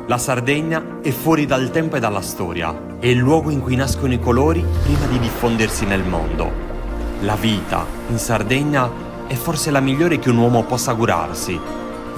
La Sardegna è fuori dal tempo e dalla storia, è il luogo in cui nascono i colori prima di diffondersi nel mondo. La vita in Sardegna è forse la migliore che un uomo possa augurarsi.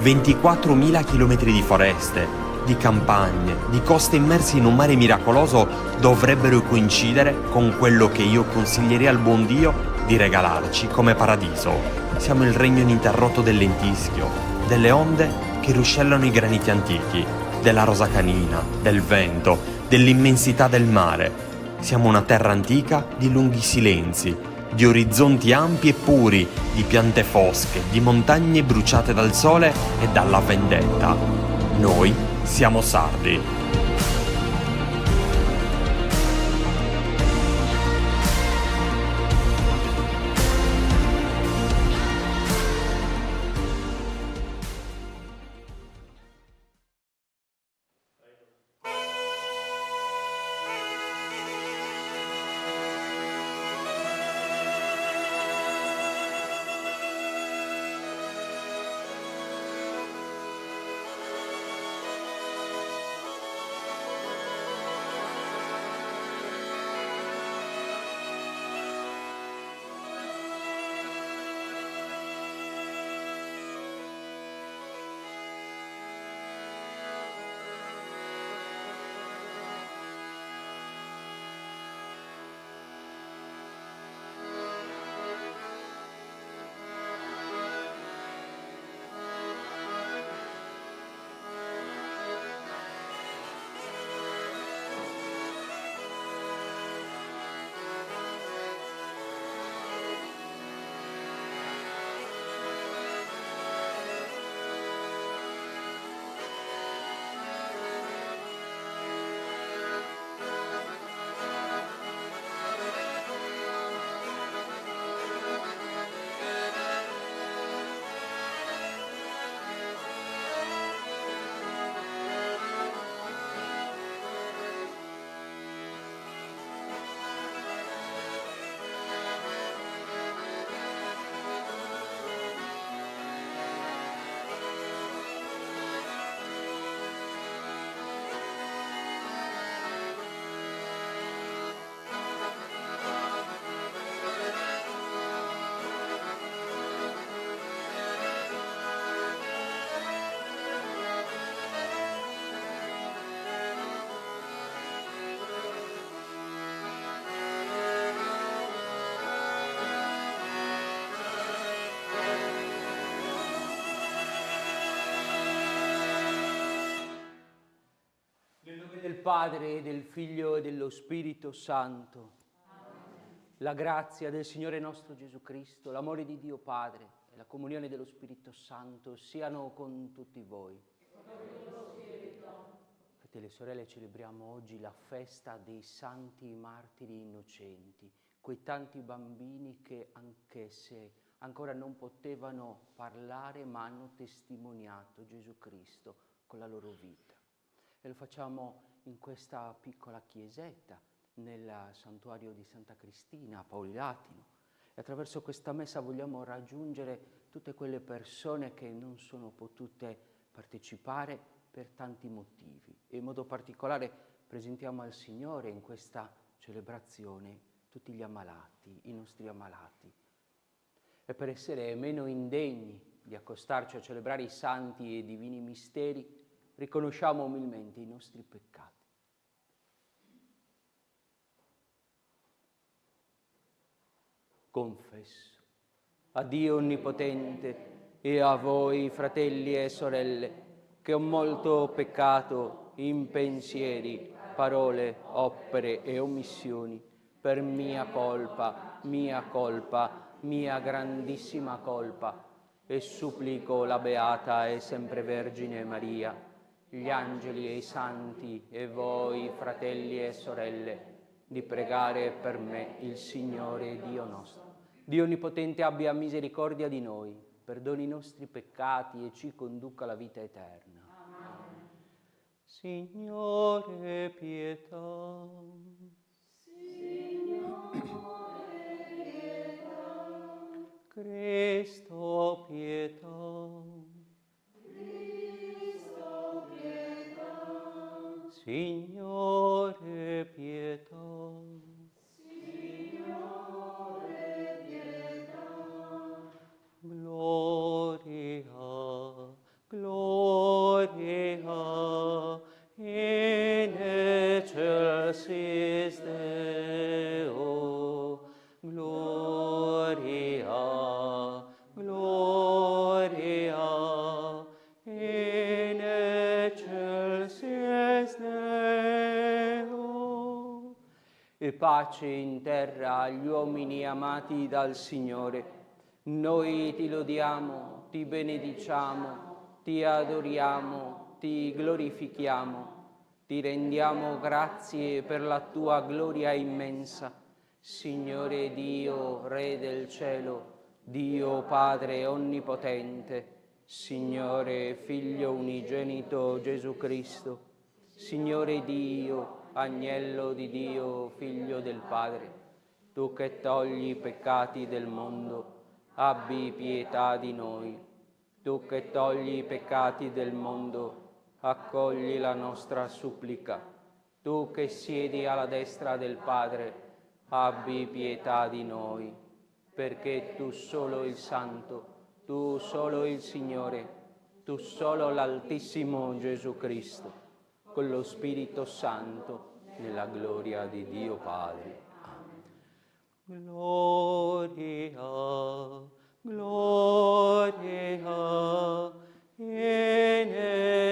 24.000 chilometri di foreste, di campagne, di coste immerse in un mare miracoloso dovrebbero coincidere con quello che io consiglierei al buon Dio di regalarci come paradiso. Siamo il regno ininterrotto del lentischio, delle onde che ruscellano i graniti antichi, della rosa canina, del vento, dell'immensità del mare. Siamo una terra antica di lunghi silenzi, di orizzonti ampi e puri, di piante fosche, di montagne bruciate dal sole e dalla vendetta. Noi siamo sardi. Del Padre, del Figlio e dello Spirito Santo. Amen. La grazia del Signore nostro Gesù Cristo, l'amore di Dio Padre e la comunione dello Spirito Santo siano con tutti voi. Fratelli e sorelle, celebriamo oggi la festa dei santi martiri innocenti, quei tanti bambini che, anche se ancora non potevano parlare, ma hanno testimoniato Gesù Cristo con la loro vita. E lo facciamo in questa piccola chiesetta, nel santuario di Santa Cristina a Paulilatino. E attraverso questa messa vogliamo raggiungere tutte quelle persone che non sono potute partecipare per tanti motivi. E in modo particolare presentiamo al Signore in questa celebrazione tutti gli ammalati, i nostri ammalati. E per essere meno indegni di accostarci a celebrare i santi e divini misteri, riconosciamo umilmente i nostri peccati. Confesso a Dio Onnipotente e a voi, fratelli e sorelle, che ho molto peccato in pensieri, parole, opere e omissioni, per mia colpa, mia grandissima colpa, e supplico la Beata e sempre Vergine Maria, gli angeli e i santi e voi, fratelli e sorelle, di pregare per me il Signore Dio nostro. Dio Onnipotente abbia misericordia di noi, perdoni i nostri peccati e ci conduca alla vita eterna. Amen. Signore, pietà. Signore, pietà. Cristo, pietà. Cristo, pietà. Signore pietà. Gloria, gloria, in excelsis Deo. Gloria, gloria, in excelsis Deo. E pace in terra agli uomini amati dal Signore. Noi ti lodiamo, ti benediciamo, ti adoriamo, ti glorifichiamo, ti rendiamo grazie per la tua gloria immensa. Signore Dio, Re del cielo, Dio Padre onnipotente, Signore Figlio unigenito Gesù Cristo, Signore Dio, Agnello di Dio, Figlio del Padre, tu che togli i peccati del mondo, abbi pietà di noi. Tu che togli i peccati del mondo, accogli la nostra supplica. Tu che siedi alla destra del Padre, abbi pietà di noi, perché tu solo il Santo, tu solo il Signore, tu solo l'Altissimo Gesù Cristo, con lo Spirito Santo, nella gloria di Dio Padre. Gloria, gloria, in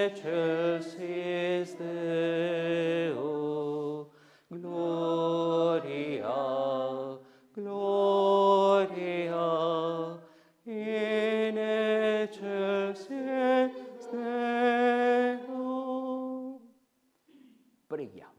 excelsis Deo. Gloria, gloria, in excelsis Deo. Preghiamo.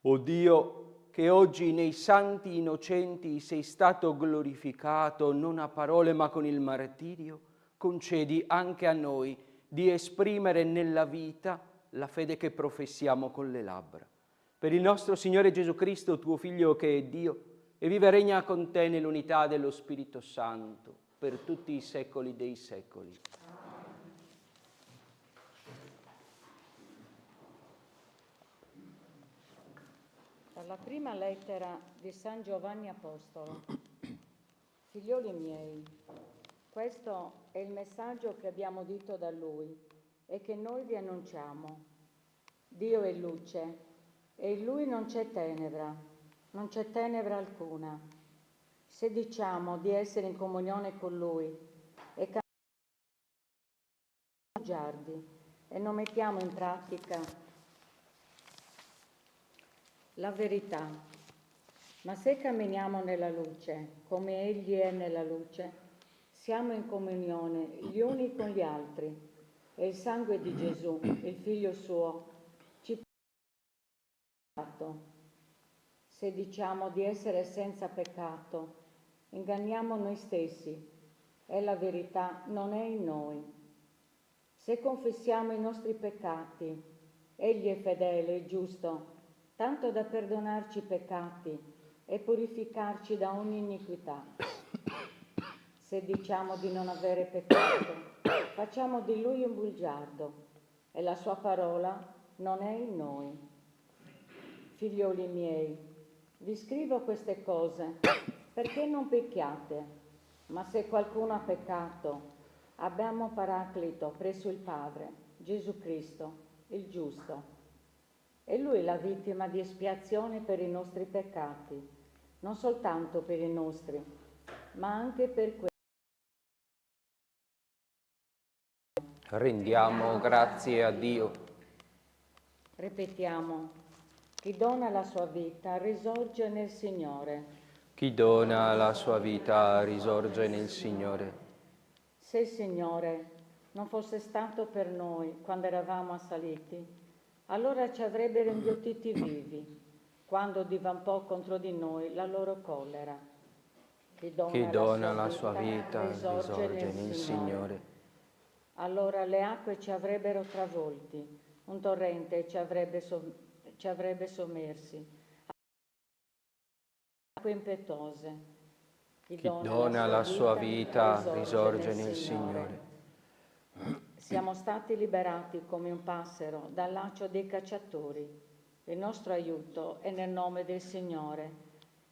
O Dio, che oggi nei santi innocenti sei stato glorificato non a parole ma con il martirio, concedi anche a noi di esprimere nella vita la fede che professiamo con le labbra. Per il nostro Signore Gesù Cristo, tuo Figlio che è Dio, e vive e regna con te nell'unità dello Spirito Santo, per tutti i secoli dei secoli. Dalla prima lettera di San Giovanni Apostolo. Figlioli miei, questo è il messaggio che abbiamo udito da Lui e che noi vi annunciamo. Dio è luce e in Lui non c'è tenebra alcuna. Se diciamo di essere in comunione con Lui e cambiamo bugiardi e non mettiamo in pratica la verità, ma se camminiamo nella luce, come Egli è nella luce, siamo in comunione gli uni con gli altri e il sangue di Gesù, il Figlio suo, ci purifica. Se diciamo di essere senza peccato, inganniamo noi stessi e la verità non è in noi. Se confessiamo i nostri peccati, Egli è fedele e giusto, tanto da perdonarci i peccati e purificarci da ogni iniquità. Se diciamo di non avere peccato, facciamo di Lui un bugiardo e la Sua parola non è in noi. Figlioli miei, vi scrivo queste cose perché non pecchiate, ma se qualcuno ha peccato, abbiamo Paraclito presso il Padre, Gesù Cristo, il giusto. E Lui la vittima di espiazione per i nostri peccati, non soltanto per i nostri, ma anche per quelli. Rendiamo grazie a Dio. Ripetiamo, chi dona la sua vita risorge nel Signore. Chi dona la sua vita risorge nel Signore. Se il Signore non fosse stato per noi quando eravamo assaliti, allora ci avrebbero inghiottiti vivi, quando divampò contro di noi la loro collera. Chi dona la sua vita risorge nel Signore. Allora le acque ci avrebbero travolti, un torrente ci avrebbe sommersi. Acque impetuose. Chi dona la sua vita risorge nel Signore. Siamo stati liberati come un passero dal laccio dei cacciatori. Il nostro aiuto è nel nome del Signore.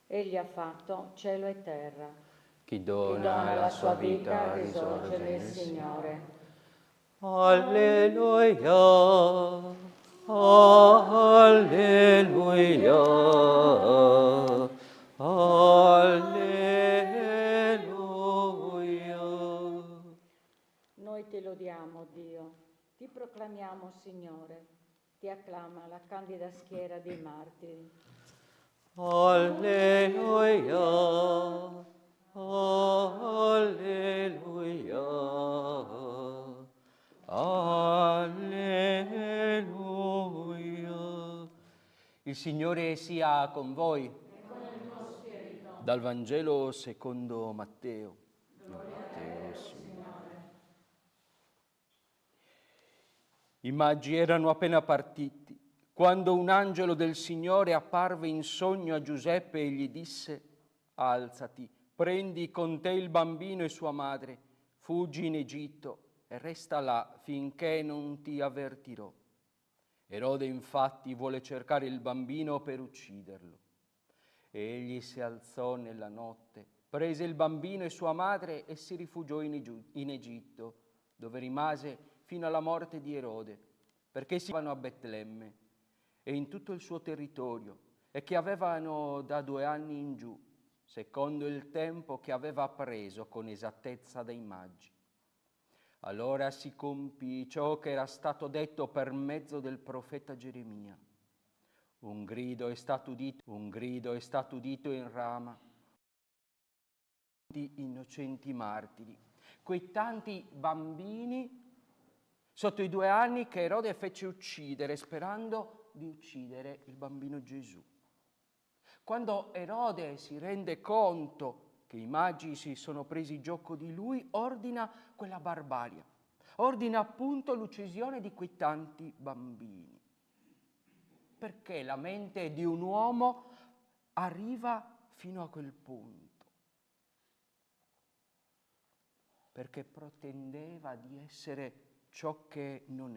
Egli ha fatto cielo e terra. Chi Chi dona la sua vita risorge risorge nel Signore. Alleluia, alleluia, alleluia. Noi ti lodiamo, Dio, ti proclamiamo, Signore, ti acclama la candida schiera dei martiri. Alleluia, alleluia, alleluia. Il Signore sia con voi. E con il tuo spirito. Dal Vangelo secondo Matteo. Matteo, Signore. I magi erano appena partiti quando un angelo del Signore apparve in sogno a Giuseppe e gli disse: alzati, prendi con te il bambino e sua madre, fuggi in Egitto e resta là finché non ti avvertirò. Erode infatti vuole cercare il bambino per ucciderlo. Egli si alzò nella notte, prese il bambino e sua madre e si rifugiò in Egitto, dove rimase fino alla morte di Erode, perché si trovavano a Betlemme e in tutto il suo territorio, e che avevano da 2 anni in giù, secondo il tempo che aveva preso con esattezza dai magi. Allora si compì ciò che era stato detto per mezzo del profeta Geremia. Un grido è stato udito in Rama, di innocenti martiri, quei tanti bambini sotto i 2 anni che Erode fece uccidere, sperando di uccidere il bambino Gesù. Quando Erode si rende conto che i magi si sono presi gioco di lui, ordina quella barbarie, ordina appunto l'uccisione di quei tanti bambini. Perché la mente di un uomo arriva fino a quel punto? Perché pretendeva di essere ciò che non è.